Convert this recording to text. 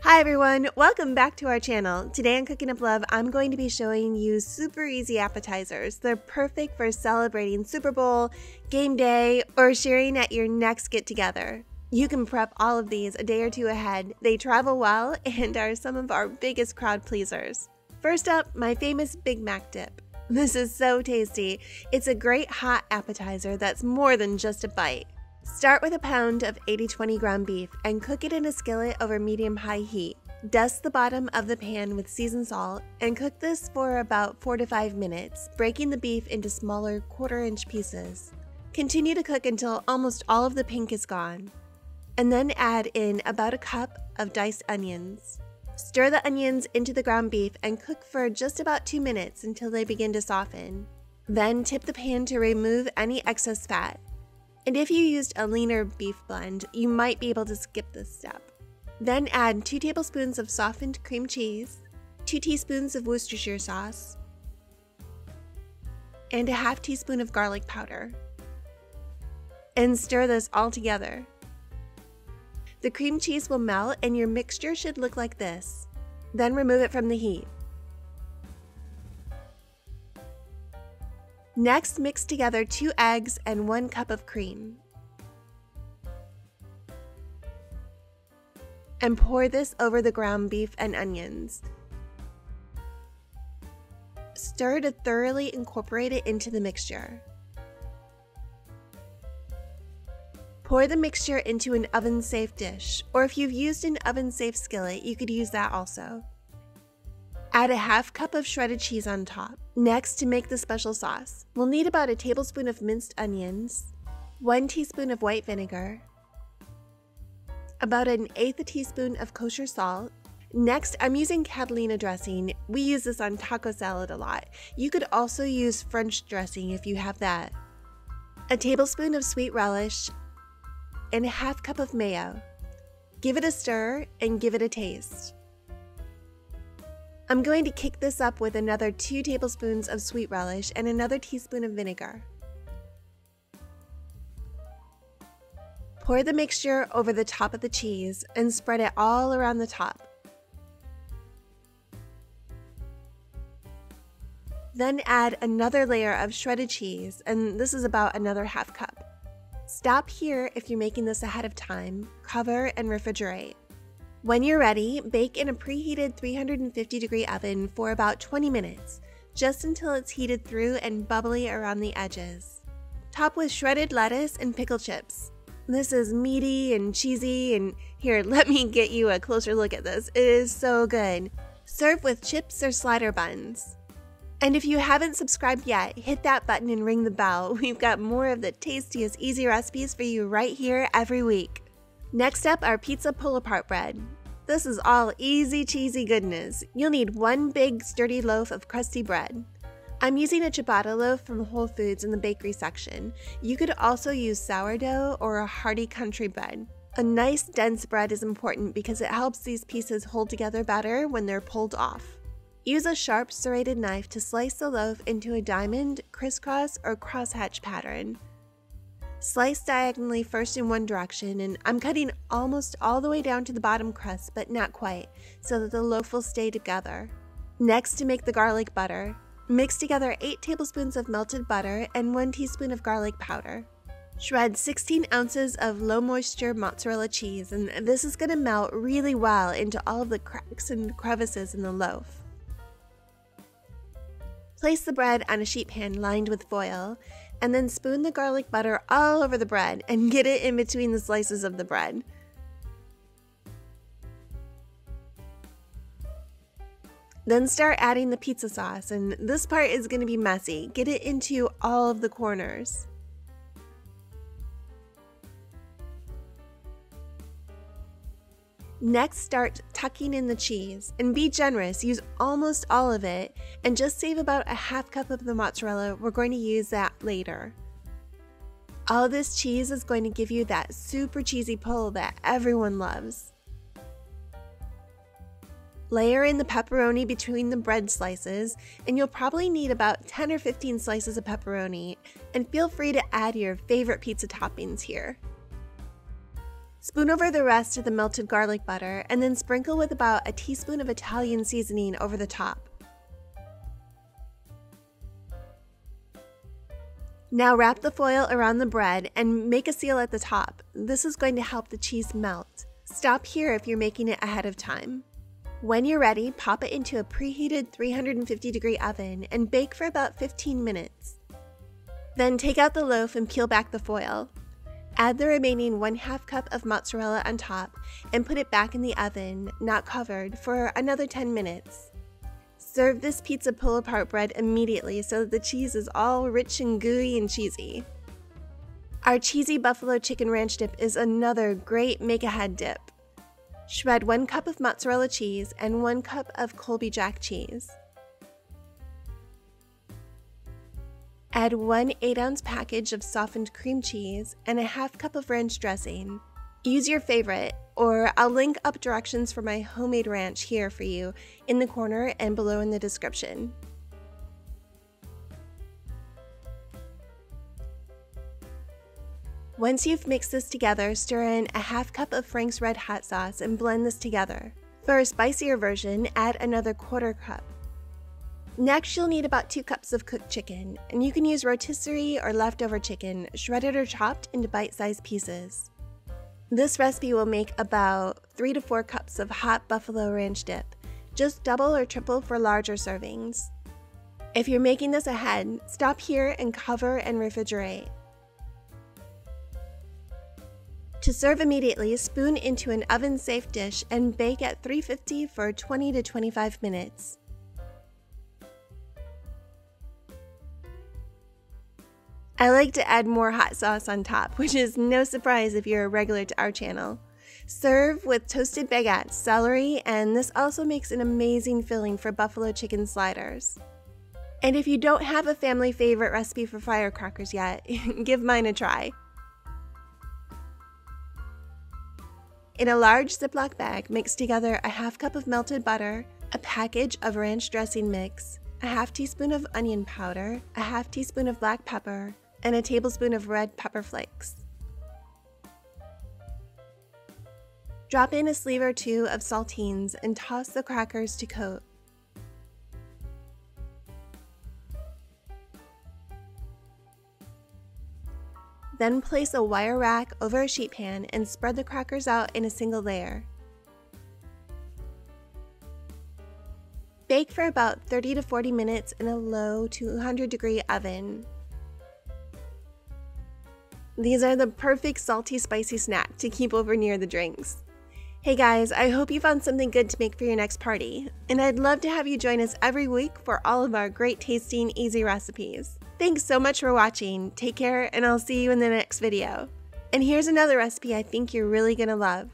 Hi everyone, welcome back to our channel. Today on Cooking Up Love, I'm going to be showing you super easy appetizers. They're perfect for celebrating Super Bowl, game day, or sharing at your next get-together. You can prep all of these a day or two ahead. They travel well and are some of our biggest crowd pleasers. First up, my famous Big Mac dip. This is so tasty. It's a great hot appetizer that's more than just a bite. Start with a pound of 80-20 ground beef and cook it in a skillet over medium-high heat. Dust the bottom of the pan with seasoned salt and cook this for about 4 to 5 minutes, breaking the beef into smaller quarter-inch pieces. Continue to cook until almost all of the pink is gone, and then add in about a cup of diced onions. Stir the onions into the ground beef and cook for just about 2 minutes until they begin to soften. Then tip the pan to remove any excess fat. And if you used a leaner beef blend, you might be able to skip this step. Then add 2 tablespoons of softened cream cheese, 2 teaspoons of Worcestershire sauce, and a half teaspoon of garlic powder. And stir this all together. The cream cheese will melt and your mixture should look like this. Then remove it from the heat. Next, mix together 2 eggs and 1 cup of cream. And pour this over the ground beef and onions. Stir to thoroughly incorporate it into the mixture. Pour the mixture into an oven-safe dish, or if you've used an oven-safe skillet, you could use that also. Add a half cup of shredded cheese on top. Next, to make the special sauce, we'll need about a tablespoon of minced onions, 1 teaspoon of white vinegar, about 1/8 teaspoon of kosher salt. Next, I'm using Catalina dressing. We use this on taco salad a lot. You could also use French dressing if you have that. A tablespoon of sweet relish, and a half cup of mayo. Give it a stir and give it a taste. I'm going to kick this up with another 2 tablespoons of sweet relish and another teaspoon of vinegar. Pour the mixture over the top of the cheese and spread it all around the top. Then add another layer of shredded cheese, and this is about another half cup. Stop here if you're making this ahead of time, cover and refrigerate. When you're ready, bake in a preheated 350-degree oven for about 20 minutes, just until it's heated through and bubbly around the edges. Top with shredded lettuce and pickle chips. This is meaty and cheesy, and here, let me get you a closer look at this. It is so good. Serve with chips or slider buns. And if you haven't subscribed yet, hit that button and ring the bell. We've got more of the tastiest easy recipes for you right here every week. Next up, our pizza pull-apart bread. This is all easy cheesy goodness. You'll need 1 big sturdy loaf of crusty bread. I'm using a ciabatta loaf from Whole Foods in the bakery section. You could also use sourdough or a hearty country bread. A nice dense bread is important because it helps these pieces hold together better when they're pulled off. Use a sharp serrated knife to slice the loaf into a diamond, crisscross, or crosshatch pattern. Slice diagonally first in one direction, and I'm cutting almost all the way down to the bottom crust, but not quite, so that the loaf will stay together. Next, to make the garlic butter, mix together 8 tablespoons of melted butter and 1 teaspoon of garlic powder. Shred 16 ounces of low moisture mozzarella cheese, and this is going to melt really well into all of the cracks and crevices in the loaf. Place the bread on a sheet pan lined with foil, and then spoon the garlic butter all over the bread and get it in between the slices of the bread. Then start adding the pizza sauce, and this part is going to be messy. Get it into all of the corners. Next, start tucking in the cheese, and be generous. Use almost all of it, and just save about a half cup of the mozzarella. We're going to use that later. All of this cheese is going to give you that super cheesy pull that everyone loves. Layer in the pepperoni between the bread slices, and you'll probably need about 10 or 15 slices of pepperoni, and feel free to add your favorite pizza toppings here. Spoon over the rest of the melted garlic butter and then sprinkle with about a teaspoon of Italian seasoning over the top. Now wrap the foil around the bread and make a seal at the top. This is going to help the cheese melt. Stop here if you're making it ahead of time. When you're ready, pop it into a preheated 350-degree oven and bake for about 15 minutes. Then take out the loaf and peel back the foil. Add the remaining 1/2 cup of mozzarella on top and put it back in the oven, not covered, for another 10 minutes. Serve this pizza pull-apart bread immediately so that the cheese is all rich and gooey and cheesy. Our cheesy buffalo chicken ranch dip is another great make-ahead dip. Shred 1 cup of mozzarella cheese and 1 cup of Colby Jack cheese. Add 1 8-ounce package of softened cream cheese and a 1/2 cup of ranch dressing. Use your favorite, or I'll link up directions for my homemade ranch here for you in the corner and below in the description. Once you've mixed this together, stir in a 1/2 cup of Frank's Red Hot sauce and blend this together. For a spicier version, add another 1/4 cup. Next, you'll need about 2 cups of cooked chicken, and you can use rotisserie or leftover chicken, shredded or chopped into bite-sized pieces. This recipe will make about 3 to 4 cups of hot buffalo ranch dip, just double or triple for larger servings. If you're making this ahead, stop here and cover and refrigerate. To serve immediately, spoon into an oven-safe dish and bake at 350 for 20 to 25 minutes. I like to add more hot sauce on top, which is no surprise if you're a regular to our channel. Serve with toasted baguettes, celery, and this also makes an amazing filling for buffalo chicken sliders. And if you don't have a family favorite recipe for firecrackers yet, give mine a try. In a large Ziploc bag, mix together a 1/2 cup of melted butter, a package of ranch dressing mix, a 1/2 teaspoon of onion powder, a 1/2 teaspoon of black pepper, and a tablespoon of red pepper flakes. Drop in a sleeve or 2 of saltines and toss the crackers to coat. Then place a wire rack over a sheet pan and spread the crackers out in a single layer. Bake for about 30 to 40 minutes in a low 200-degree oven. These are the perfect salty, spicy snack to keep over near the drinks. Hey guys, I hope you found something good to make for your next party, and I'd love to have you join us every week for all of our great tasting, easy recipes. Thanks so much for watching, take care, and I'll see you in the next video. And here's another recipe I think you're really gonna love.